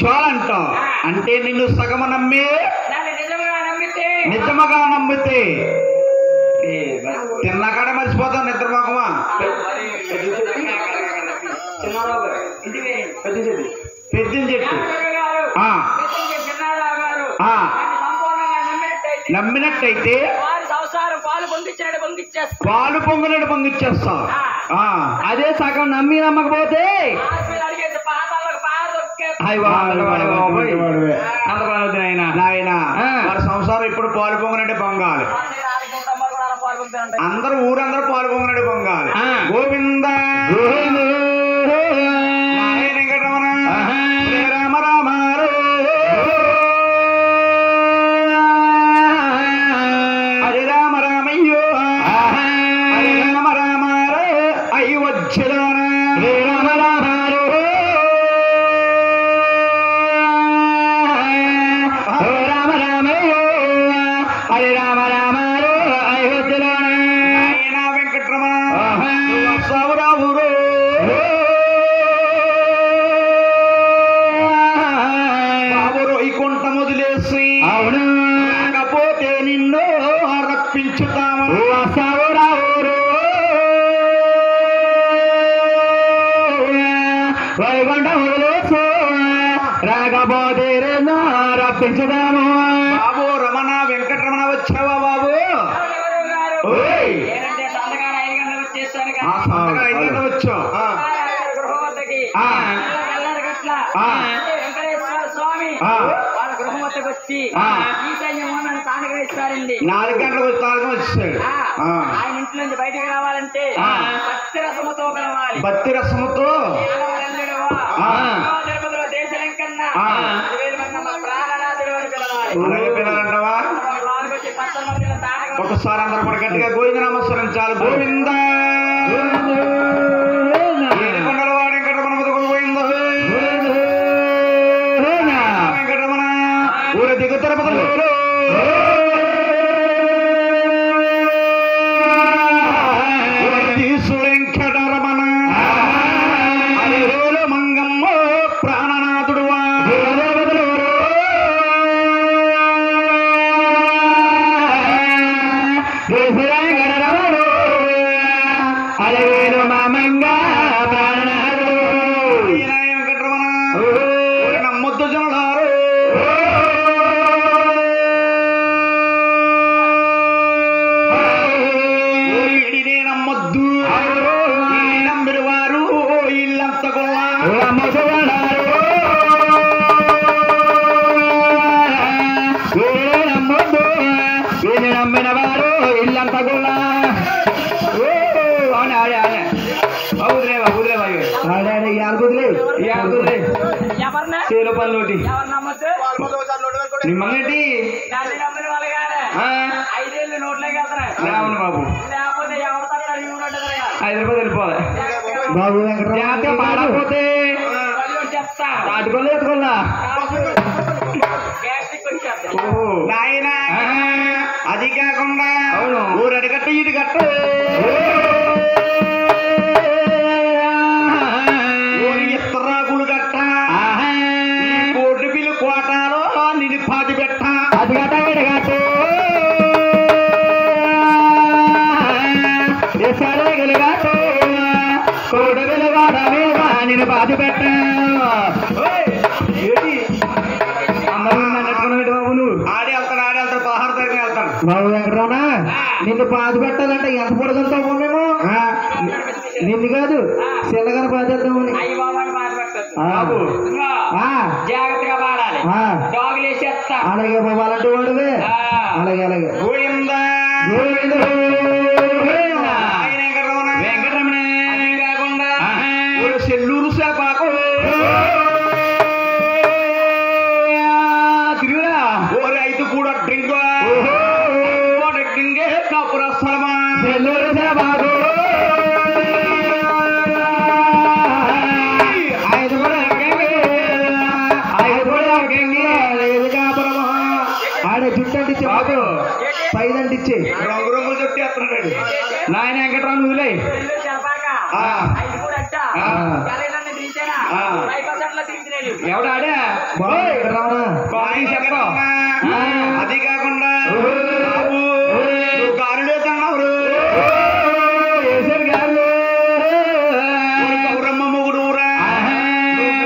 చాలంట అంటే నిన్ను సగమ నమ్మి నిజముగా నమ్మితే తిన్నకాడ మర్చిపోతావు నిద్ర మొగమా పెద్ద చెట్టు నమ్మినట్టయితే పాలు పొంగినట్టు పొంగిచ్చేస్తా అదే సగం నమ్మి నమ్మకపోతే నాయన వారి సంసారం ఇప్పుడు పాలు పొంగినట్టే పొంగాలి అందరూ ఊరందరూ పాలు పొంగినట్టు పొంగాలి గోవింద రామ రామ హరి రామ రామయ్యో హరి రామ రామ అయ్యి వచ్చేదా రామ రామ రామ రామయ్యో హరి రామ రామ అయ్యి వచ్చేదా వెంకటరమణ సౌరావురు వైకుంఠం వదిలేసి అవును కాకపోతే నిన్ను రప్పించుతాము వైకుంఠం వదిలేసి రాకపోతే రప్పించుతాము బాబు రమణ వెంకటరమణ వచ్చావా బాబు వచ్చావు వాళ్ళ గృహం వద్దకు వచ్చి ఈ సైన్యం తానుగ్రహిస్తారండి 4 గంటలకు వచ్చాడు ఆయన ఇంట్లో నుంచి బయటకు రావాలంటే భక్తి రసముతో కలవాలి భక్తి రసముతో తిరుపతిలో దేశం కన్నా 10,000 మంది ప్రాణనాథుడు అని పిలవాలి అలాగే పిల్లలంటావా ఒకసారి అందరూ కూడా గట్టిగా గోవింద నమస్కారం చాలు గోవింద ఊర దిగు తిరుపతిలో వెంకటరమణ హరిహోల మంగమ్మ ప్రాణనాథుడు హరివేలు మామంగ ప్రాణనాథుడు వెంకటరమణ నమ్మొద్దు జనులారు నమ్మొద్దు నమ్మిన వారు ఇల్లంత నమ్మొద్దు నమ్మిన వారు ఇల్లంత గుళ్ళ చేలోపల్లోటి నిమ్మల్ని 5 నోట్లోకి వెళ్తారు అవును బాబు లేకపోతే ఎవరు హైదరాబాద్ వెళ్ళిపోవాలి బాబు పాడకపోతే చెప్తా దాటుకోలే ఎత్తుకోలా నాయన అది కాకుండా అవును ఊరడి కట్ట ఇటు కట్ట ఇత్తరాకులు కట్ట కోటి పిల్లి కోటాలో నిన్ను పాతి పెట్ట అది కట్ట కట్ట సరే గెలుగాట కోటి పిల్లి కోట మీద నిన్ను పాతి పెట్ట ఆడి వెళ్తాడు పదహారు తారీఖు వెళ్తాడు బాబు వెంకటరమణ నిన్ను పాతి పెట్టాలంటే ఎంత పొడుగుతాము మేము నిన్ను కాదు చిన్నగానే పాదేద్దామని జాగ్రత్తగా పాడాలి డాగులేసేస్తా అలాగే బాబు అలాంటి వాడువే అలాగే అలాగే వెంకటరమణ కాకుండా సెల్లూరు శాపాకు తిరుగురా ఓరే అయితే కూడా డ్రింక్ డ్రింకే కాపురా స్థలమా సెల్లూరు శాపాకు ఆడే జుట్టంటే బాబు పైదంటిచ్చి రంగు రంగులు చెప్తే వస్తున్నాడు నాయన వెంకటరావు నువ్వులే పైపసట్ల తిరిగినాడు ఎవడాడే అది కాకుండా గారుడే తన్నారు గౌరమ్మ మొగుడు ఊరా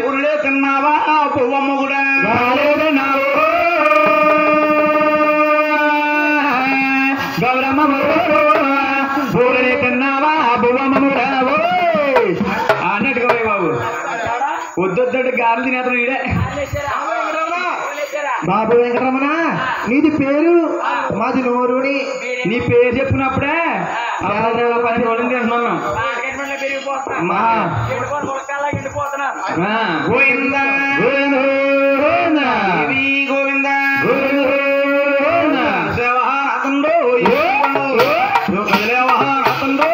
ఊరులే తిన్నావా పువ్వమ్మ కూడా గౌరమ్మ ఊరలే తిన్నావా పువ్వమ్మ కూడా అన్నట్టుగా బాబు వద్దొద్దు గాలి తినేతను ఈడే బాబు వెంకటరమణ నీది పేరు మాది నోరుని నీ పేరు చెప్పినప్పుడే 10 రోజులు తింటున్నాను గోవిందా గోవిందా సేవాతంలో సేవాతంలో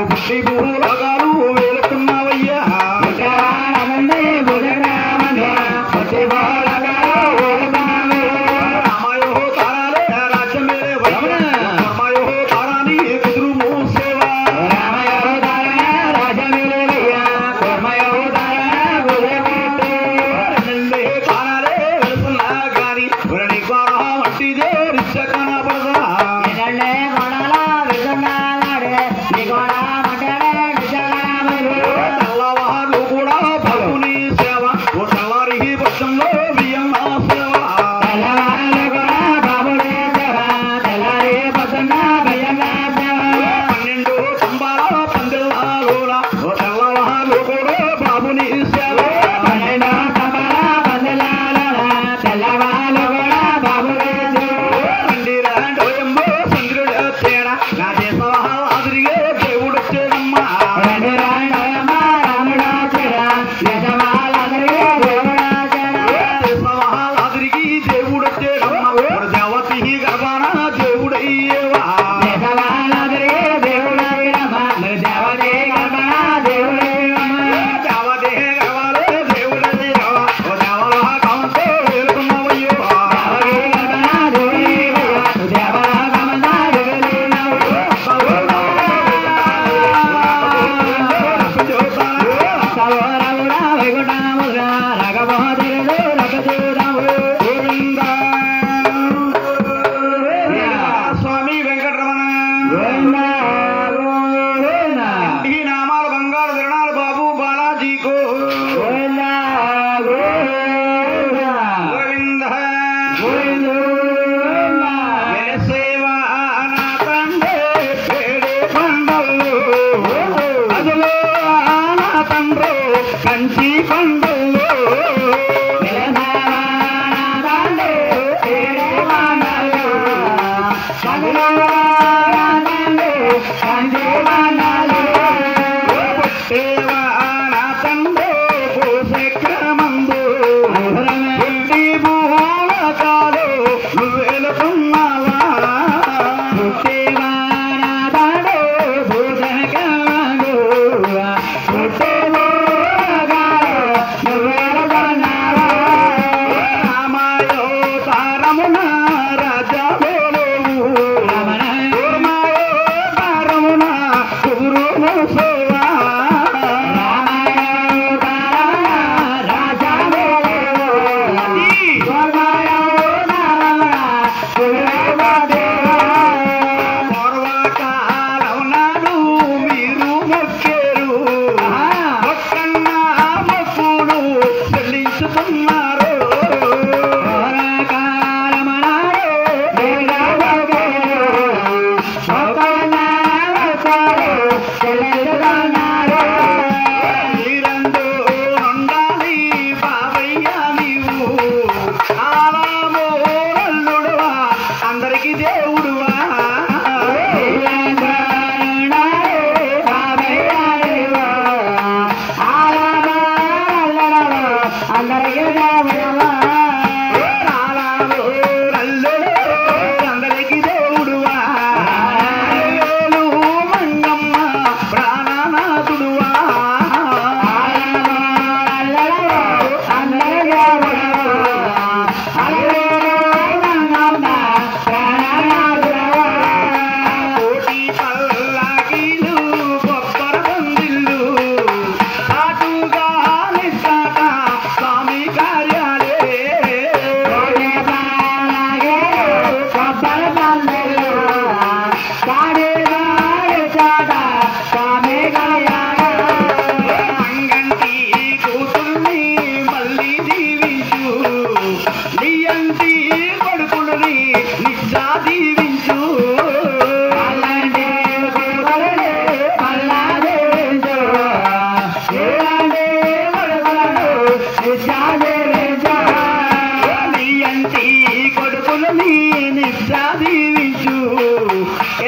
కంచి భూలోకాలు వేలుకున్నావయ్యా రామాయో తారాలే రాజ్యమే రామాయో తారాని కుదురు మూసేవా తారాలే వెళ్తున్నా గాని వరణి ద్వారా వంటిదే రిచ్చ కనపడదా తెల్లవారు కూడా భగుని సేవ ఓ తెల్లారి పక్షంలో బియ్యం సేవ పన్నెండు స్తంభాల పందిళ్ళలోన ఓ తెల్లవారు కూడా బాబుని సేవ రండి రాండోయమ్మో చంద్రుడు తేడా నా దేశవాహ అదిరిగే దేవుడు వచ్చేదమ్మా దేశవాహాదిరికి దేవుడు వచ్చేదమ్మా దేవతి గర్భాన దేవుడయ్యేవా దేవదే గర్భాలే దేవుడయ్యేవా ఓ దేవల కాంతో వేలుకున్నావయ్యో స్వామి వెంకటరమణ ఈ నామాలు బంగారు దిరణాలు బాబు బాలాజీకో గోవింద వెలసేవా నా తండ్రి పేడే కొండలు అదిలో నా తండ్రి కంచి కొండలు సేవా నా తండ్రి భూశక్రమందు భూలకాలు నువ్వేలుకున్నావా రామాయో తారమున రాజా రామాయో తారమున కుదురు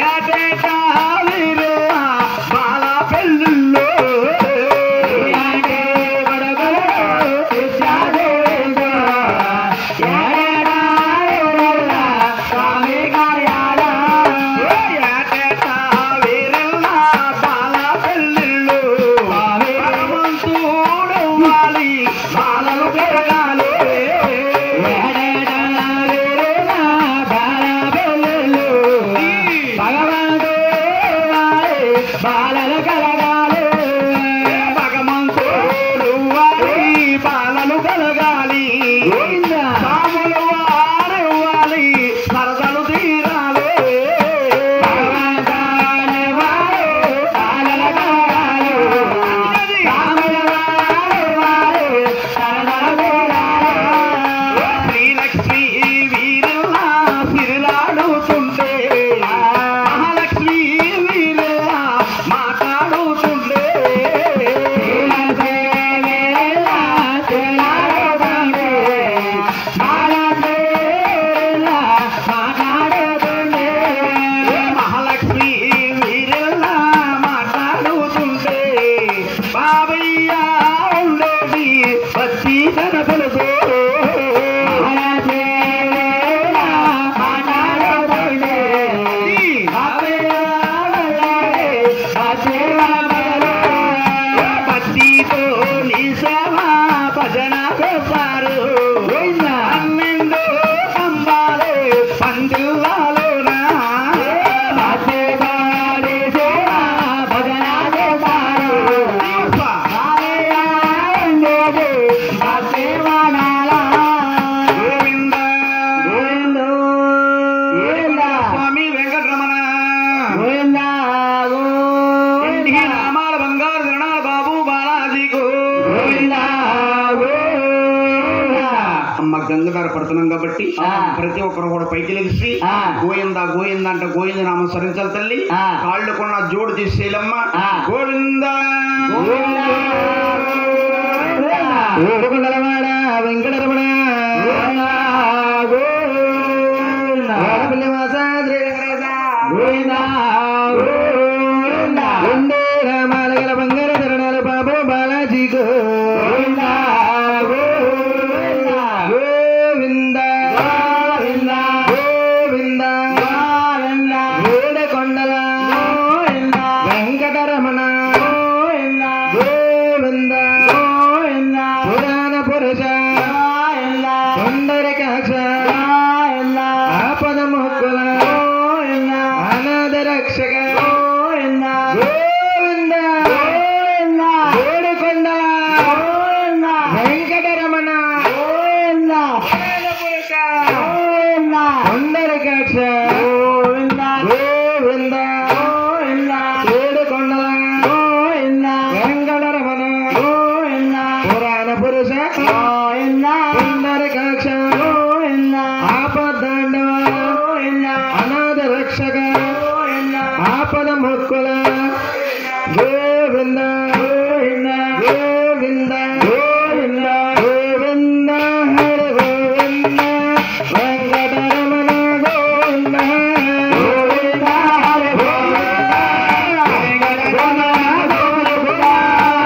ఏటేటా వీరుల బాల పెళ్ళిళ్ళు బాలలు కలగాలి భగవంతుడు వారి బాలలు కలగాలి సాములు వారివ్వాలి సరదలు తీరాలి శ్రీలక్ష్మి వీరులా సిరిలాడుతుంటే మహాలక్ష్మి వీరులా మాట్లాడుతుండే మహాలక్ష్మి వీరులా మాట్లాడుతుంటే బాబయ్య ఉండేది వచ్చి కనపలుతో భక్తితో నీ సేవ భజన చేస్తారు పన్నెండు కంబాలే పండువాలోనా గోవింద స్వామి వెంకటరమణ ఇంటికి నామాల బంగారు దిరణాల బాబు బాలాజీకు అమ్మ గంగధార పడుతున్నాం కాబట్టి ప్రతి ఒక్కరు కూడా పైకి లెగిసి గోయిందా గోయిందా అంటే గోవింద నామం సరించాలి తల్లి కాళ్ళు కొన్న జోడు తీసేలమ్మ గోవింద ఏడుకొండలవాడ వెంకటరమణ రెండే రామాల గల బంగారు ధరణాల బాబు బాలాజీకు గోవింద గోవింద ఏడుకొండల వెంకటరమణ గోవింద పురాణ పురుష సుందరకాక్ష ఆపద మొక్కుల అనాథ రక్షక గోవింద ఏడుకొండల వెంకటరమణ పురాణ పురుష సుందరకాక్ష గోవింద ఏడుకొండల వెంకటరమణ పురాణ పురుష సుందరకాక్ష ఆపద్దాండవ అనాథ రక్షక ఆపద మొక్కుల గోవింద గోవింద గోవింద గోవింద హరి గోవింద వెంకటరమణ గోవింద గోవింద హరి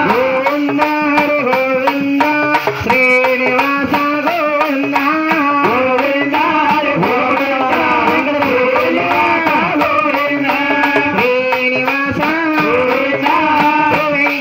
గోవింద హరి గోవింద శ్రీనివాస గోవింద గోవింద హరి గోవింద శ్రీనివాస గోవింద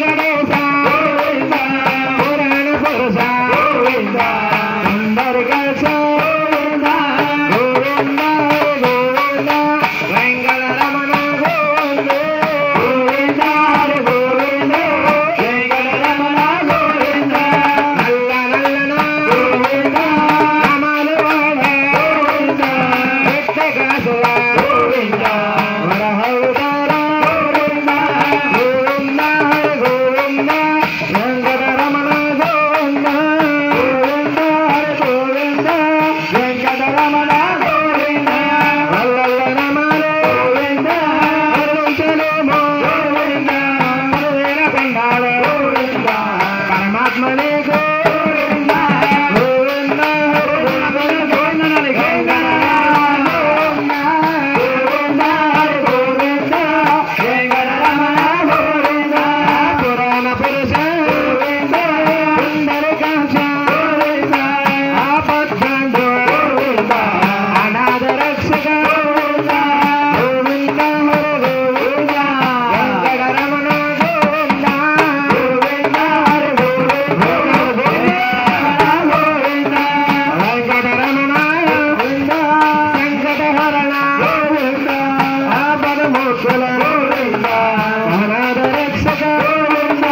కుల గోవింద అనాథ రక్షక గోవింద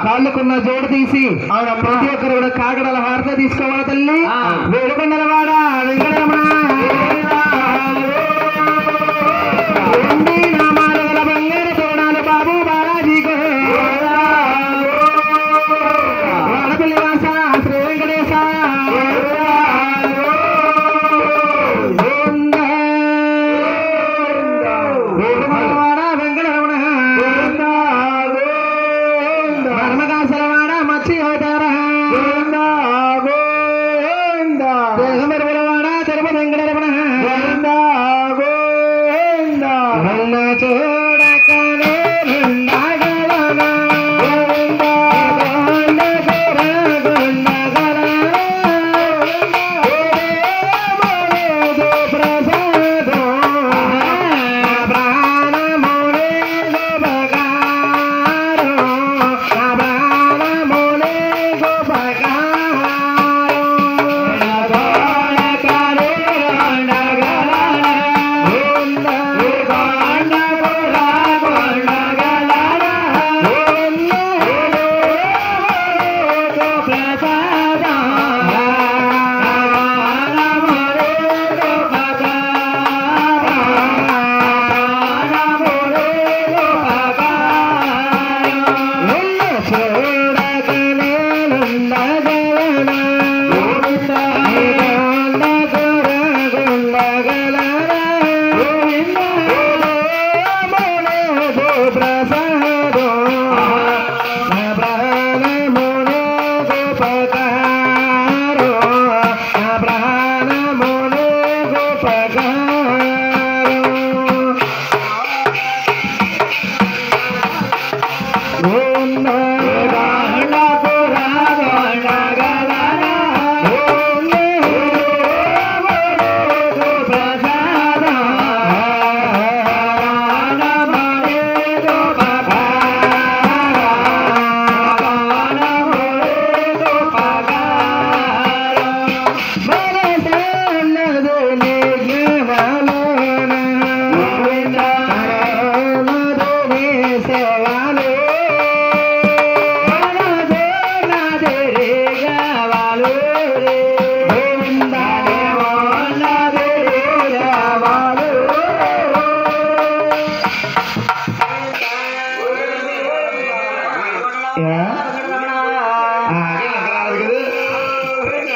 కాళ్ళకున్న జోడు తీసి ప్రతి ఒక్కరు కూడా కాగడల హారత తీసుకోవాలి తల్లి. వేడుకొండలవాడ వెంకటరమణ నామాలు గల బంగారు తోడాలు బాబు బాలాజీకు వాడపల్లి వాస శ్రీ వెంకటేశ వేడుకొండలవాడ వెంకటరమణ ధర్మకాశలవాడ మచ్చి అవతార దేహమెరువాడ తిరుపతి వెంకటరమణ చూడకనే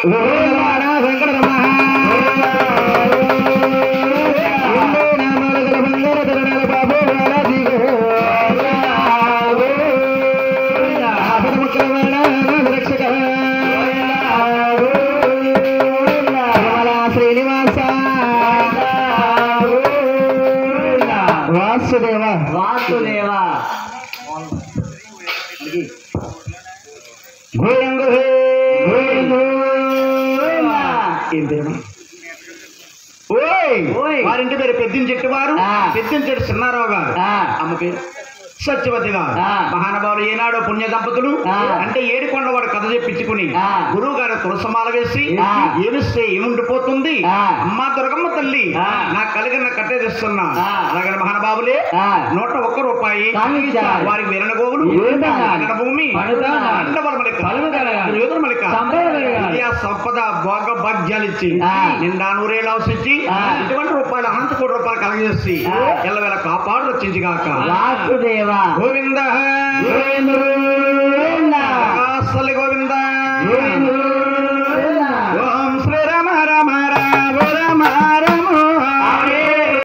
గోవిందవాడ వెంకటరమణ నామాల బంగార ధరణాల బాబు రక్షక శ్రీనివాస వాసుదేవ వాసుదేవ గోవింద వారింటి పేరు పెద్దిన చెట్టు వారు పెద్దిన చెట్టు చిన్నారావు గారు అమ్మ పేరు సత్యవతి గారు మహానుభావులు ఏనాడో పుణ్య దంపతులు అంటే ఏడుకొండ వాడు కథ చెప్పించుకుని గురువు గారు తులసమాల వేసి ఏమిస్తే ఏముండిపోతుంది అమ్మా దుర్గమ్మ తల్లి నా కలిగిన కట్టేదిస్తున్నా అలాగే మహానుభావులే 101 రూపాయి వారికి వీరణ గోవులు భూమి సంపద భోగ భాగ్యాలు ఇచ్చి నిండా నూరేళ్ళు అవసించి ఇటువంటి రూపాయలు అనంత కోటి రూపాయలు కలగజేసి ఎల్లవేళ కాపాడు రచించిగాక వాసుదేవ గోవింద గోవింద గోవింద